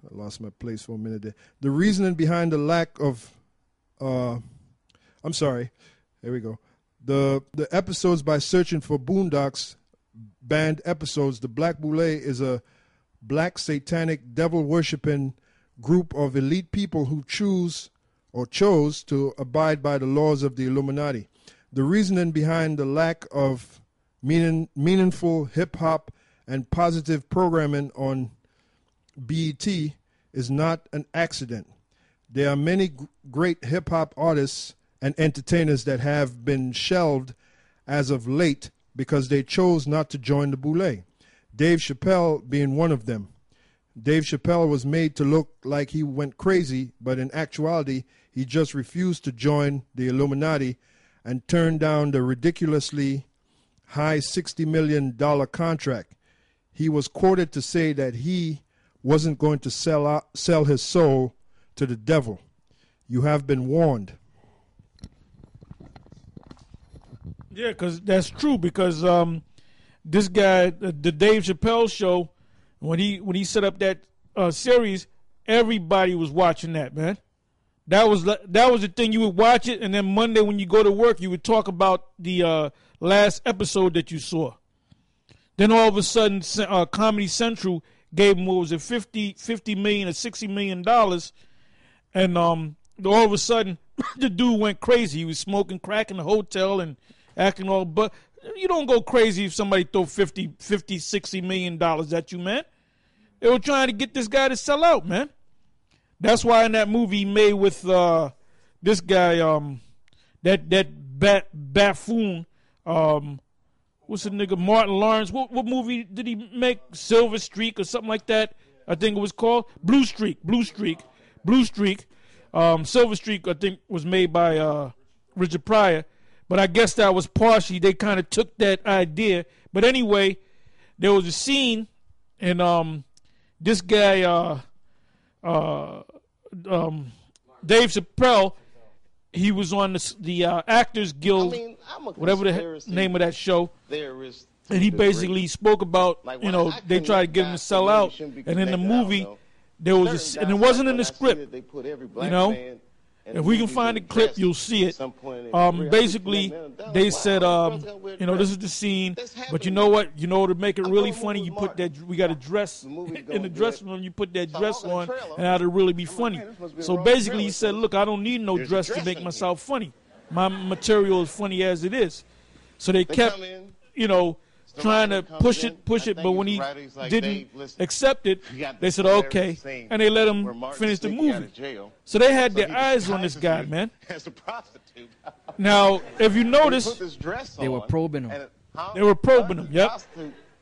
I lost my place for a minute there. The reasoning behind the lack of, I'm sorry, here we go. The episodes by searching for Boondocks banned episodes. The Black Boule is a black satanic devil worshipping group of elite people who chose to abide by the laws of the Illuminati. The reasoning behind the lack of meaningful hip hop and positive programming on BET is not an accident. There are many great hip hop artists and entertainers that have been shelved as of late because they chose not to join the Boule. Dave Chappelle being one of them. Dave Chappelle was made to look like he went crazy, but in actuality, he just refused to join the Illuminati and turned down the ridiculously high $60 million contract. He was quoted to say that he wasn't going to sell his soul to the devil. You have been warned. Yeah, because that's true. Because this guy, the Dave Chappelle show, when he set up that series, everybody was watching that, man. That was the thing. You would watch it, and then Monday when you go to work, you would talk about the last episode that you saw. Then all of a sudden, Comedy Central gave him, what was it, $50 million or $60 million, and all of a sudden, the dude went crazy. He was smoking crack in the hotel and acting all, but you don't go crazy if somebody throw $60 million at you, man. They were trying to get this guy to sell out, man. That's why in that movie he made with this guy, that buffoon, what's the nigga, Martin Lawrence. What movie did he make? Silver Streak or something like that, I think it was called. Blue Streak. Silver Streak, I think, was made by Richard Pryor. But I guess that was partially, they kind of took that idea. But anyway, there was a scene, and this guy, Dave Chappelle, he was on the Actors Guild, whatever the name of that show, and he basically spoke about, they tried to get him to sell out, and in the movie, there was and it wasn't in the script, If we can find the clip, you'll see it. Basically, they said, this is the scene, but you know what? To make it really funny, you put that, we got a dress in the dressing room, you put that dress on, and that'll really be funny. So basically, he said, look, I don't need no dress to make myself funny. My material is funny as it is. So they kept, trying to push it, but when he didn't accept it, they said, okay, and they let him finish the movie. So they had their eyes on this guy, man. Now, if you notice, they were probing him. Yep.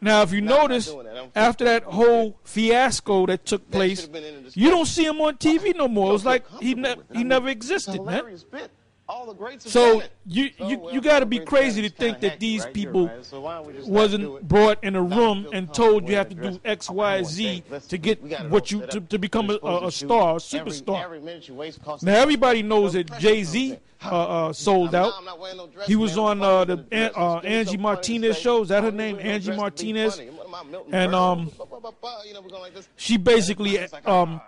Now, if you notice, after that whole fiasco that took place, you don't see him on TV no more. It was like he never existed, man. So you got to be crazy to think that these people wasn't brought in a room and told you have to do X, Y, Z to get what you to become a star, a superstar. Now everybody knows that Jay-Z sold out. He was on the Angie Martinez show. Is that her name, Angie Martinez? And she basically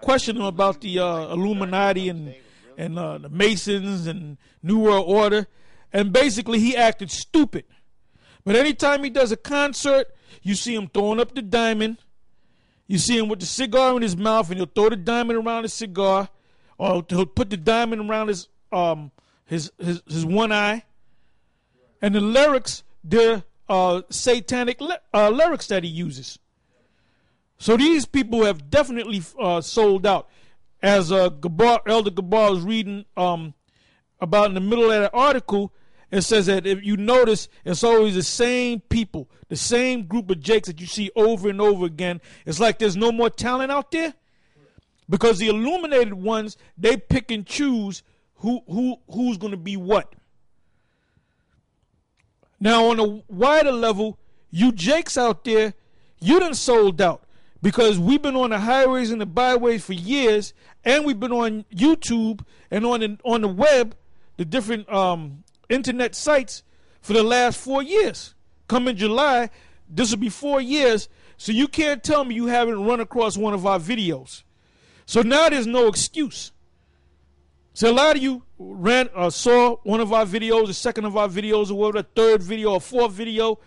questioned him about the Illuminati and the Masons and New World Order, and basically he acted stupid. But anytime he does a concert, you see him throwing up the diamond. You see him with the cigar in his mouth, and he'll throw the diamond around his cigar, or he'll put the diamond around his one eye. And the lyrics, they're satanic lyrics that he uses. So these people have definitely sold out. As Elder Gabar was reading about in the middle of that article, it says that if you notice, it's always the same people, the same group of jakes that you see over and over again. It's like there's no more talent out there, because the illuminated ones, they pick and choose who's going to be what. Now on a wider level, you jakes out there, you done sold out. Because we've been on the highways and the byways for years, and we've been on YouTube and on the web, the different internet sites for the last 4 years. Come in July, this will be 4 years, so you can't tell me you haven't run across one of our videos. So now there's no excuse. So a lot of you saw one of our videos, the second of our videos, or whatever, the third video or fourth video,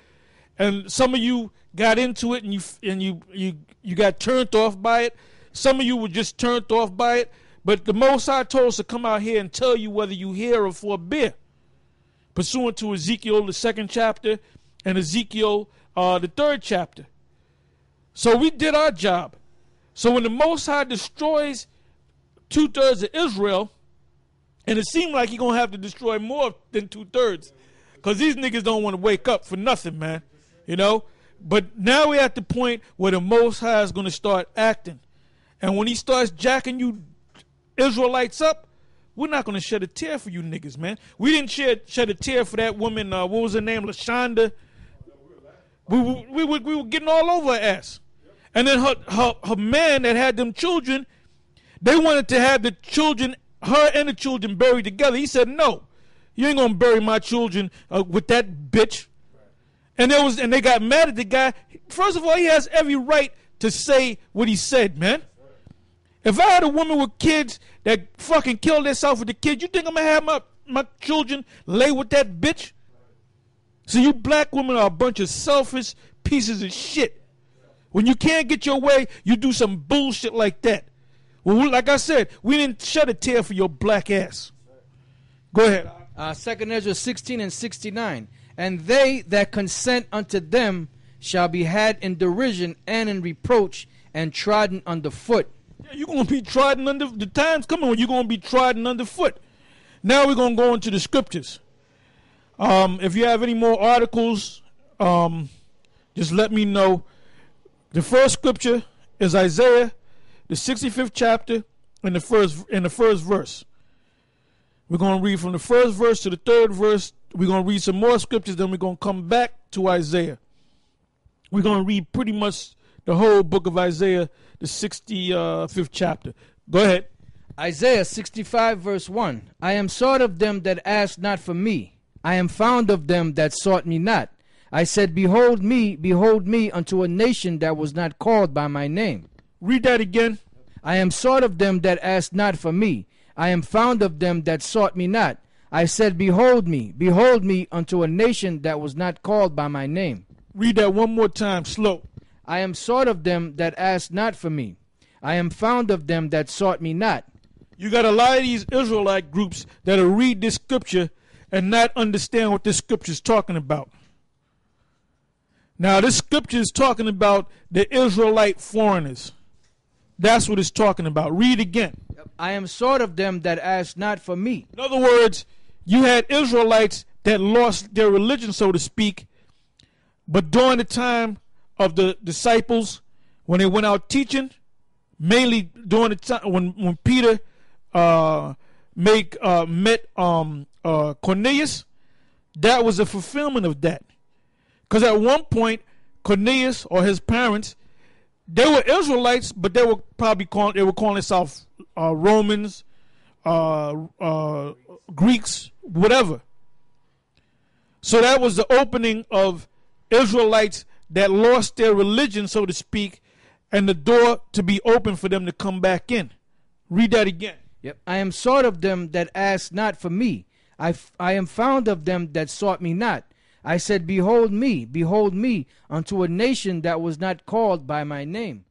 and some of you got into it and you got turned off by it. Some of you were just turned off by it. But the Most High told us to come out here and tell you whether you hear or forbear, pursuant to Ezekiel, the 2nd chapter, and Ezekiel, the 3rd chapter. So we did our job. So when the Most High destroys 2/3 of Israel, and it seemed like he's going to have to destroy more than 2/3, because these niggas don't want to wake up for nothing, man. You know? But now we're at the point where the Most High is going to start acting. And when he starts jacking you Israelites up, we're not going to shed a tear for you niggas, man. We didn't shed a tear for that woman, what was her name, LaShonda. We were getting all over her ass. And then her man that had them children, they wanted to have the children, her and the children buried together. He said, no, you ain't going to bury my children with that bitch. And they got mad at the guy. First of all, he has every right to say what he said, man. If I had a woman with kids that fucking killed herself with the kids, you think I'm going to have my children lay with that bitch? So you black women are a bunch of selfish pieces of shit. When you can't get your way, you do some bullshit like that. Well, like I said, we didn't shed a tear for your black ass. Go ahead. 2nd Ezra 16 and 69. And they that consent unto them shall be had in derision and in reproach and trodden underfoot. Yeah, you're going to be trodden under. The time's coming when you're going to be trodden underfoot. Now we're going to go into the scriptures. If you have any more articles, just let me know. The first scripture is Isaiah, the 65th chapter, in the first verse. We're going to read from the first verse to the 3rd verse. We're going to read some more scriptures, then we're going to come back to Isaiah. We're going to read pretty much the whole book of Isaiah, the 65th chapter. Go ahead. Isaiah 65 verse 1. I am sought of them that asked not for me. I am found of them that sought me not. I said, behold me unto a nation that was not called by my name. Read that again. I am sought of them that asked not for me. I am found of them that sought me not. I said, behold me unto a nation that was not called by my name. Read that one more time, slow. I am sought of them that asked not for me. I am found of them that sought me not. You got a lot of these Israelite groups that'll read this scripture and not understand what this scripture is talking about. Now, this scripture is talking about the Israelite foreigners. That's what it's talking about. Read again. I am sought of them that asked not for me. In other words, you had Israelites that lost their religion, so to speak, but during the time of the disciples, when they went out teaching, mainly during the time when Peter met Cornelius, that was a fulfillment of that. Because at one point, Cornelius or his parents, they were Israelites, but they were calling themselves Romans, Greeks, whatever. So that was the opening of Israelites that lost their religion, so to speak, and the door to be open for them to come back in. Read that again. Yep. I am sought of them that asked not for me. I am found of them that sought me not. I said, behold me unto a nation that was not called by my name.